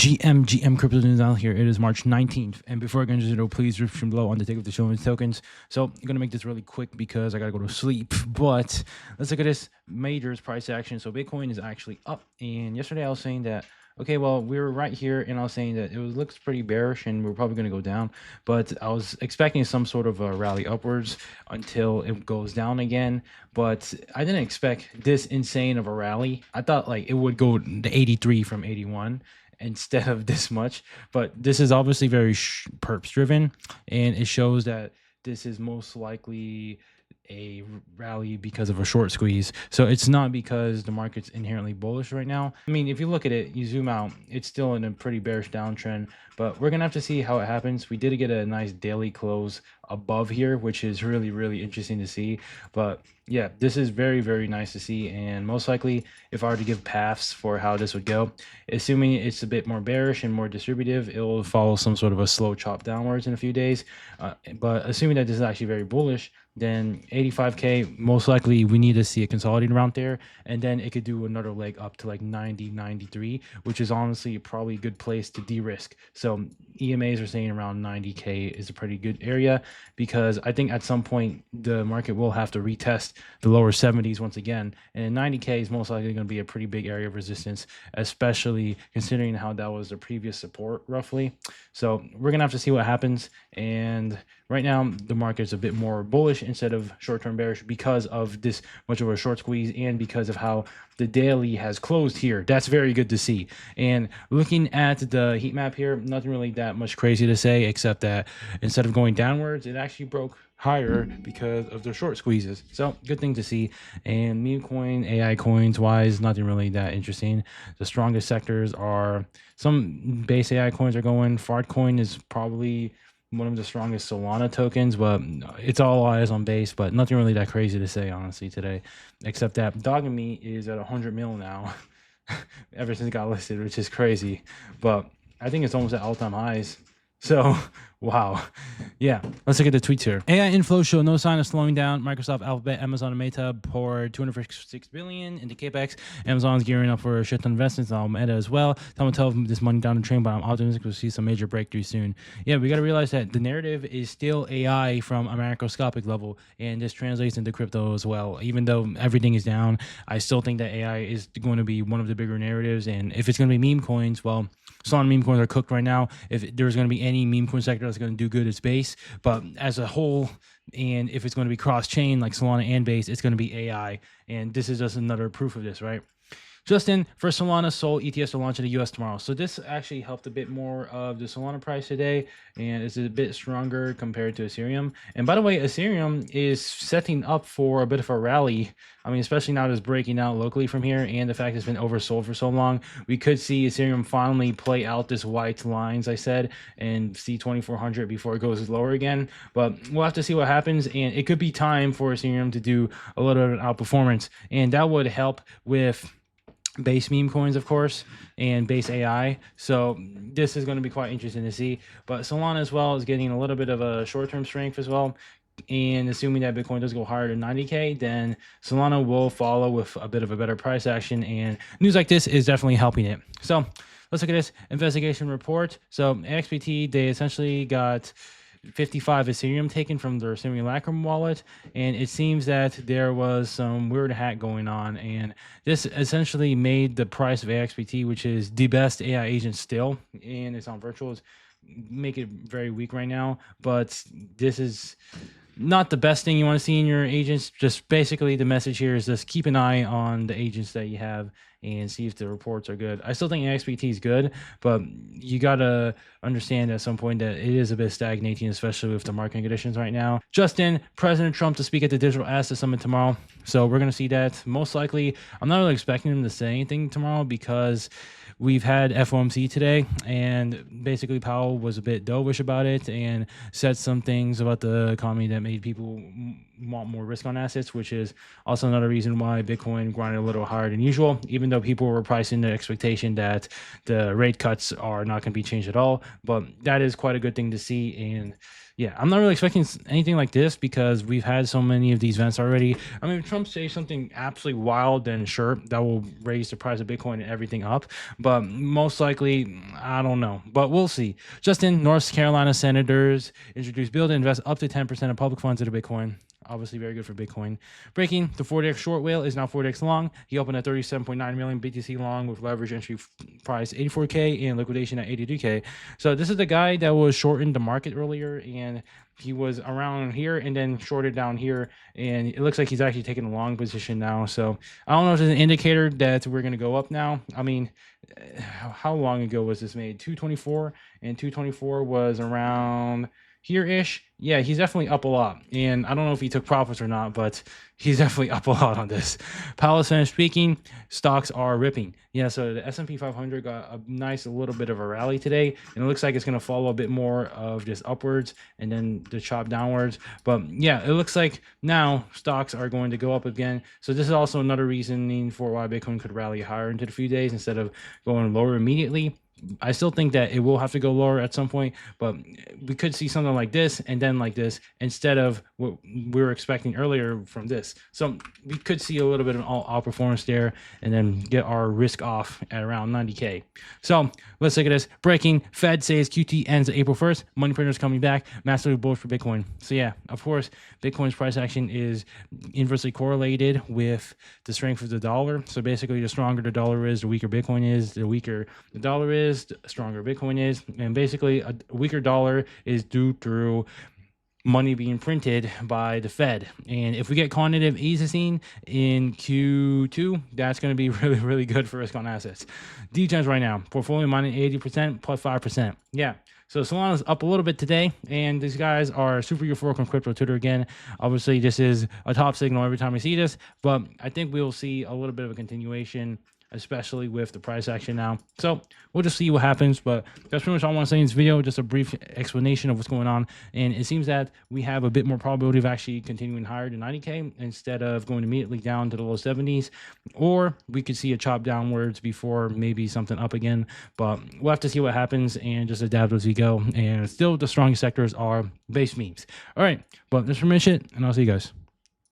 GM Crypto News out here. It is March 19th. And before I get into the video, please description below on the take of the show and tokens. So I'm going to make this really quick because I got to go to sleep. But let's look at this majors price action. So Bitcoin is actually up. And yesterday I was saying that, okay, well, we were right here. And I was saying that looks pretty bearish and we're probably going to go down. But I was expecting some sort of a rally upwards until it goes down again. But I didn't expect this insane of a rally. I thought like it would go to 83 from 81 instead of this much, but this is obviously very perps driven, and it shows that this is most likely a rally because of a short squeeze. So it's not because the market's inherently bullish right now. I mean, if you look at it, you zoom out, it's still in a pretty bearish downtrend, but we're gonna have to see how it happens. We did get a nice daily close above here, which is really interesting to see. But yeah, this is very nice to see, and most likely if I were to give paths for how this would go, assuming it's a bit more bearish and more distributive, it will follow some sort of a slow chop downwards in a few days. But assuming that this is actually very bullish, then 85k, most likely we need to see it consolidating around there, and then it could do another leg up to like 93, which is honestly probably a good place to de-risk. So EMAs are saying around 90k is a pretty good area, because I think at some point the market will have to retest the lower 70s once again, and 90k is most likely going to be a pretty big area of resistance, especially considering how that was the previous support roughly. So we're gonna have to see what happens, and right now the market's a bit more bullish instead of short-term bearish because of this much of a short squeeze and because of how the daily has closed here. That's very good to see. And looking at the heat map here, nothing really that much crazy to say, except that instead of going downwards, it actually broke higher because of the short squeezes. So good thing to see. And meme coin, AI coins wise, nothing really that interesting. The strongest sectors are some base AI coins are going. Fart coin is probably one of the strongest Solana tokens, but it's all eyes on base, but nothing really that crazy to say honestly today, except that Dog and Me is at 100 mil now ever since it got listed, which is crazy, but I think it's almost at all-time highs. So wow. Yeah, let's look at the tweets here. AI inflows show no sign of slowing down. Microsoft, Alphabet, Amazon, and Meta poured $256 billion into capex. Amazon's gearing up for a shit ton of investments on Meta as well. Time will tell this money down the train, but I'm optimistic we'll see some major breakthroughs soon. Yeah, we got to realize that the narrative is still AI from a macroscopic level, and this translates into crypto as well. Even though everything is down, I still think that AI is going to be one of the bigger narratives, and if it's going to be meme coins, well, Solana meme coins are cooked right now. If there's going to be any meme coin sector that's going to do good, it's base. But as a whole, and if it's going to be cross-chain like Solana and base, it's going to be AI. And this is just another proof of this, right? Justin, for Solana, Sol ETFs to launch in the US tomorrow. So this actually helped a bit more of the Solana price today, and it's a bit stronger compared to Ethereum. And by the way, Ethereum is setting up for a bit of a rally. I mean, especially now that it's breaking out locally from here, and the fact it's been oversold for so long, we could see Ethereum finally play out this white lines I said and see 2400 before it goes lower again. But we'll have to see what happens, and it could be time for Ethereum to do a little bit of outperformance, and that would help with base meme coins, of course, and base AI. So this is going to be quite interesting to see. But Solana as well is getting a little bit of a short-term strength as well. And assuming that Bitcoin does go higher than 90k, then Solana will follow with a bit of a better price action. And news like this is definitely helping it. So let's look at this investigation report. So XPT, they essentially got 55 Ethereum taken from their Simulacrum wallet, and it seems that there was some weird hack going on, and this essentially made the price of AXPT, which is the best AI agent still, and it's on virtuals, make it very weak right now. But this is not the best thing you want to see in your agents. Just basically the message here is just keep an eye on the agents that you have and see if the reports are good. I still think XPT is good, but you gotta understand at some point that it is a bit stagnating, especially with the market conditions right now. Justin, President Trump to speak at the Digital Asset Summit tomorrow. So we're gonna see that most likely. I'm not really expecting him to say anything tomorrow because we've had FOMC today, and basically Powell was a bit dovish about it and said some things about the economy that made people want more risk on assets, which is also another reason why Bitcoin grinded a little higher than usual, even though people were pricing the expectation that the rate cuts are not going to be changed at all. But that is quite a good thing to see. And yeah, I'm not really expecting anything like this because we've had so many of these events already. I mean, if Trump says something absolutely wild, then sure, that will raise the price of Bitcoin and everything up. But but most likely, I don't know, but we'll see. Justin, North Carolina senators introduced bill to invest up to 10% of public funds into Bitcoin. Obviously very good for Bitcoin. Breaking, the 40x short whale is now 40x long. He opened at 37.9 million BTC long with leverage entry price 84K and liquidation at 82K. So this is the guy that was shorting the market earlier, and he was around here and then shorted down here, and it looks like he's actually taking a long position now. So I don't know if it's an indicator that we're going to go up now. I mean, how long ago was this made? 224, and 224 was around here-ish. Yeah, he's definitely up a lot, and I don't know if he took profits or not, but he's definitely up a lot on this. Palestine speaking, stocks are ripping. Yeah, so the S&P 500 got a nice little bit of a rally today, and it looks like it's going to follow a bit more of just upwards and then the chop downwards. But yeah, it looks like now stocks are going to go up again. So this is also another reasoning for why Bitcoin could rally higher into the few days instead of going lower immediately. I still think that it will have to go lower at some point, but we could see something like this and then like this instead of what we were expecting earlier from this. So we could see a little bit of outperformance there and then get our risk off at around 90K. So let's look at this. Breaking, Fed says QT ends April 1st. Money printers coming back. Massively bullish for Bitcoin. So yeah, of course, Bitcoin's price action is inversely correlated with the strength of the dollar. So basically, the stronger the dollar is, the weaker Bitcoin is. The weaker the dollar is, the stronger Bitcoin is. And basically, a weaker dollar is due through money being printed by the Fed. And if we get quantitative easing in Q2, that's going to be really, really good for risk on assets. D-Gems right now, portfolio minus 80%, plus 5%. Yeah. So Solana's up a little bit today, and these guys are super euphoric on crypto Twitter again. Obviously, this is a top signal every time we see this, but I think we'll see a little bit of a continuation, especially with the price action now. So we'll just see what happens, but that's pretty much all I want to say in this video, just a brief explanation of what's going on. And it seems that we have a bit more probability of actually continuing higher than 90K instead of going immediately down to the low 70s, or we could see a chop downwards before maybe something up again, but we'll have to see what happens and just adapt as we go. And still the strongest sectors are base memes. All right, but that's pretty much it, and I'll see you guys.